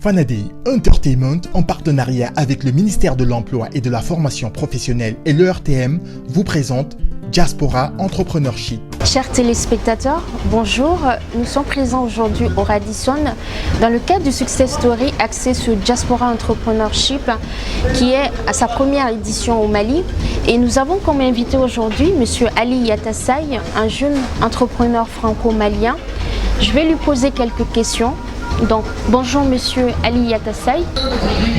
Fanadei Entertainment, en partenariat avec le ministère de l'Emploi et de la Formation professionnelle et l'ERTM, vous présente Diaspora Entrepreneurship. Chers téléspectateurs, bonjour. Nous sommes présents aujourd'hui au Radisson dans le cadre du Success Story axé sur Diaspora Entrepreneurship qui est à sa première édition au Mali. Et nous avons comme invité aujourd'hui M. Ali Yatassaye, un jeune entrepreneur franco-malien. Je vais lui poser quelques questions. Donc, bonjour Monsieur Ali Yatassaye.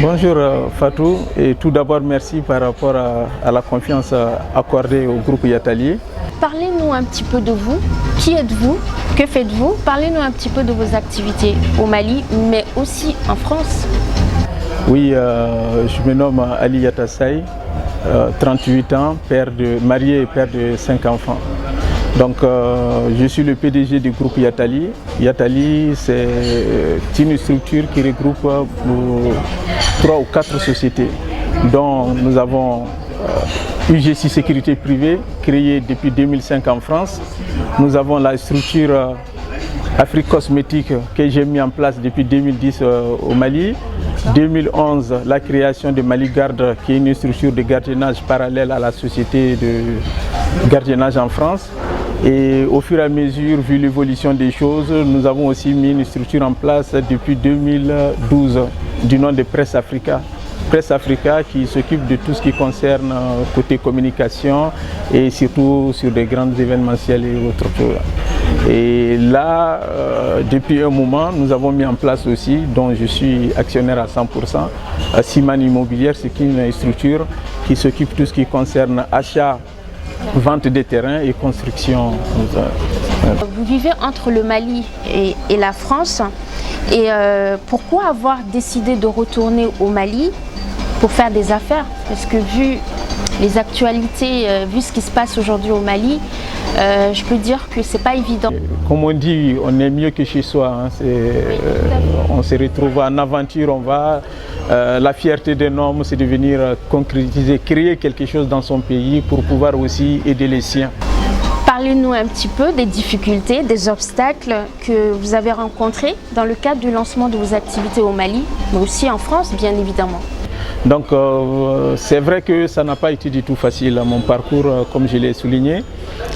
Bonjour Fatou, et tout d'abord merci par rapport à la confiance accordée au groupe Yatali. Parlez-nous un petit peu de vous. Qui êtes-vous? Que faites-vous? Parlez-nous un petit peu de vos activités au Mali, mais aussi en France. Oui, je me nomme Ali Yatassaye, 38 ans, marié et père de 5 enfants. Donc, je suis le PDG du groupe Yatali. Yatali, c'est une structure qui regroupe 3 ou 4 sociétés, dont nous avons UGC Sécurité Privée, créée depuis 2005 en France. Nous avons la structure Afrique Cosmétique que j'ai mis en place depuis 2010 au Mali. 2011, la création de Mali Garde, qui est une structure de gardiennage parallèle à la société de gardiennage en France. Et au fur et à mesure, vu l'évolution des choses, nous avons aussi mis une structure en place depuis 2012 du nom de Presse Africa. Presse Africa qui s'occupe de tout ce qui concerne côté communication et surtout sur des grands événementiels et autres choses. Et là, depuis un moment, nous avons mis en place aussi, dont je suis actionnaire à 100%, Siman Immobilière, c'est une structure qui s'occupe de tout ce qui concerne achat, vente des terrains et construction. Vous vivez entre le Mali et la France. Et pourquoi avoir décidé de retourner au Mali pour faire des affaires? Parce que vu les actualités, vu ce qui se passe aujourd'hui au Mali, je peux dire que c'est pas évident. Comme on dit, on est mieux que chez soi. Hein. On se retrouve en aventure, on va. La fierté d'un homme, c'est de venir concrétiser, créer quelque chose dans son pays pour pouvoir aussi aider les siens. Parlez-nous un petit peu des difficultés, des obstacles que vous avez rencontrés dans le cadre du lancement de vos activités au Mali, mais aussi en France, bien évidemment. Donc c'est vrai que ça n'a pas été du tout facile, mon parcours, comme je l'ai souligné.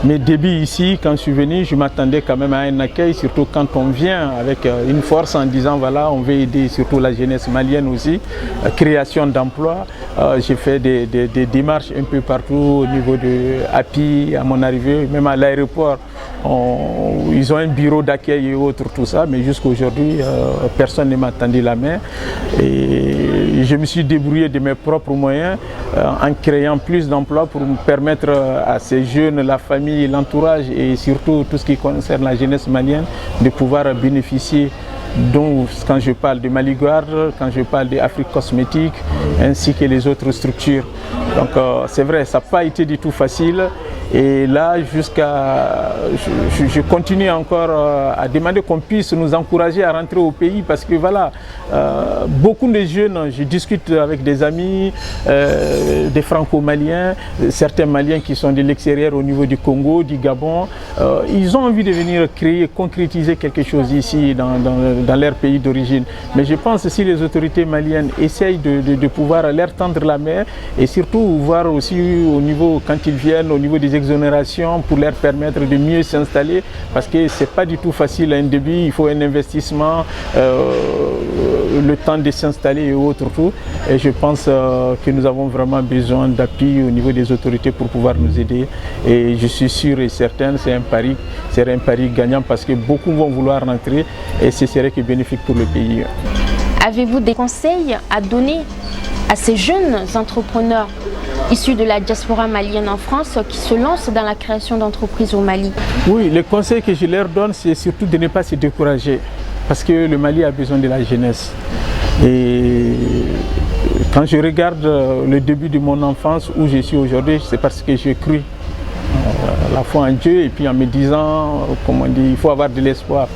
Mes débuts ici, quand je suis venu, je m'attendais quand même à un accueil, surtout quand on vient avec une force en disant voilà, on veut aider surtout la jeunesse malienne aussi, création d'emplois. J'ai fait des démarches un peu partout au niveau de API, à mon arrivée, même à l'aéroport. Ils ont un bureau d'accueil et autres, tout ça, mais jusqu'à aujourd'hui, personne ne m'a tendu la main. Et je me suis débrouillé de mes propres moyens en créant plus d'emplois pour me permettre à ces jeunes, la famille, l'entourage et surtout tout ce qui concerne la jeunesse malienne de pouvoir bénéficier. Donc quand je parle de Mali Garde, quand je parle d'Afrique Cosmétique, ainsi que les autres structures. Donc c'est vrai, ça n'a pas été du tout facile. Et là, je continue encore à demander qu'on puisse nous encourager à rentrer au pays parce que voilà, beaucoup de jeunes, je discute avec des amis, des franco-maliens, certains maliens qui sont de l'extérieur au niveau du Congo, du Gabon, ils ont envie de venir créer, concrétiser quelque chose ici dans leur pays d'origine. Mais je pense que si les autorités maliennes essayent de pouvoir leur tendre la main et surtout voir aussi au niveau, quand ils viennent, au niveau des exonérations pour leur permettre de mieux s'installer parce que c'est pas du tout facile à un début, il faut un investissement, le temps de s'installer et autres tout. Et je pense que nous avons vraiment besoin d'appui au niveau des autorités pour pouvoir nous aider. Et je suis sûr et certain, c'est un pari gagnant parce que beaucoup vont vouloir rentrer et ce serait que bénéfique pour le pays. Avez-vous des conseils à donner à ces jeunes entrepreneurs issus de la diaspora malienne en France qui se lancent dans la création d'entreprises au Mali? Oui, les conseils que je leur donne, c'est surtout de ne pas se décourager parce que le Mali a besoin de la jeunesse. Et quand je regarde le début de mon enfance où je suis aujourd'hui, c'est parce que j'ai cru la foi en Dieu et puis en me disant, comme on dit, il faut avoir de l'espoir.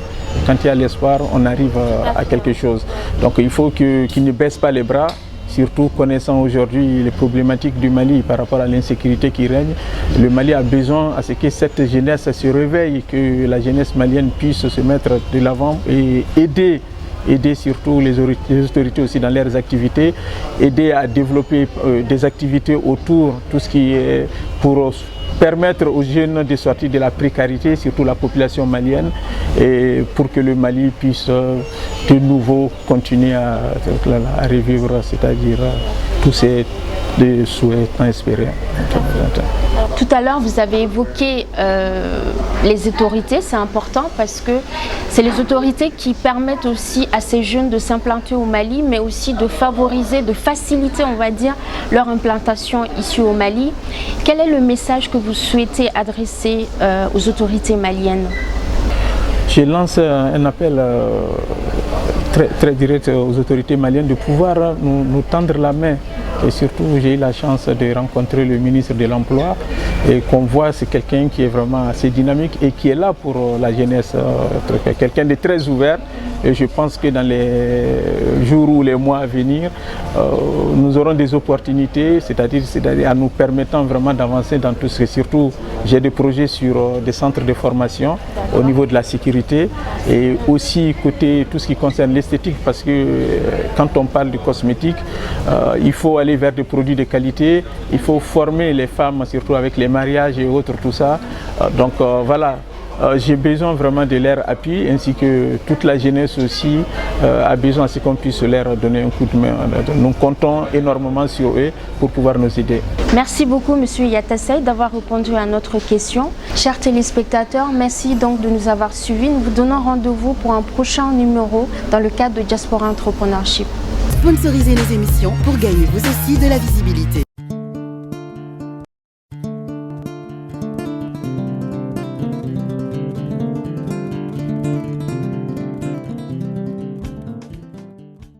Quand il y a l'espoir, on arrive à quelque chose. Donc il faut qu'ils ne baissent pas les bras. Surtout connaissant aujourd'hui les problématiques du Mali par rapport à l'insécurité qui règne. Le Mali a besoin à ce que cette jeunesse se réveille, que la jeunesse malienne puisse se mettre de l'avant et aider aider surtout les autorités aussi dans leurs activités, aider à développer des activités autour, tout ce qui est pour permettre aux jeunes de sortir de la précarité, surtout la population malienne, et pour que le Mali puisse de nouveau continuer à revivre, c'est-à-dire tous ces souhaits tant espérés. Tout à l'heure, vous avez évoqué les autorités, c'est important parce que c'est les autorités qui permettent aussi à ces jeunes de s'implanter au Mali, mais aussi de favoriser, de faciliter, on va dire, leur implantation ici au Mali. Quel est le message que vous souhaitez adresser aux autorités maliennes? Je lance un appel très direct aux autorités maliennes de pouvoir nous tendre la main. Et surtout, j'ai eu la chance de rencontrer le ministre de l'Emploi et qu'on voit, c'est quelqu'un qui est vraiment assez dynamique et qui est là pour la jeunesse, quelqu'un de très ouvert. Et je pense que dans les jours ou les mois à venir, nous aurons des opportunités, c'est-à-dire en nous permettant vraiment d'avancer dans tout ce. Surtout, j'ai des projets sur des centres de formation au niveau de la sécurité et aussi côté tout ce qui concerne l'esthétique, parce que quand on parle de cosmétique, il faut aller vers des produits de qualité, il faut former les femmes, surtout avec les mariages et autres, tout ça. Donc voilà. J'ai besoin vraiment de leur appui, ainsi que toute la jeunesse aussi a besoin à qu'on puisse leur donner un coup de main. Nous comptons énormément sur eux pour pouvoir nous aider. Merci beaucoup M. Yatassaye d'avoir répondu à notre question. Chers téléspectateurs, merci donc de nous avoir suivis. Nous vous donnons rendez-vous pour un prochain numéro dans le cadre de Diaspora Entrepreneurship. Sponsorisez nos émissions pour gagner vous aussi de la visibilité.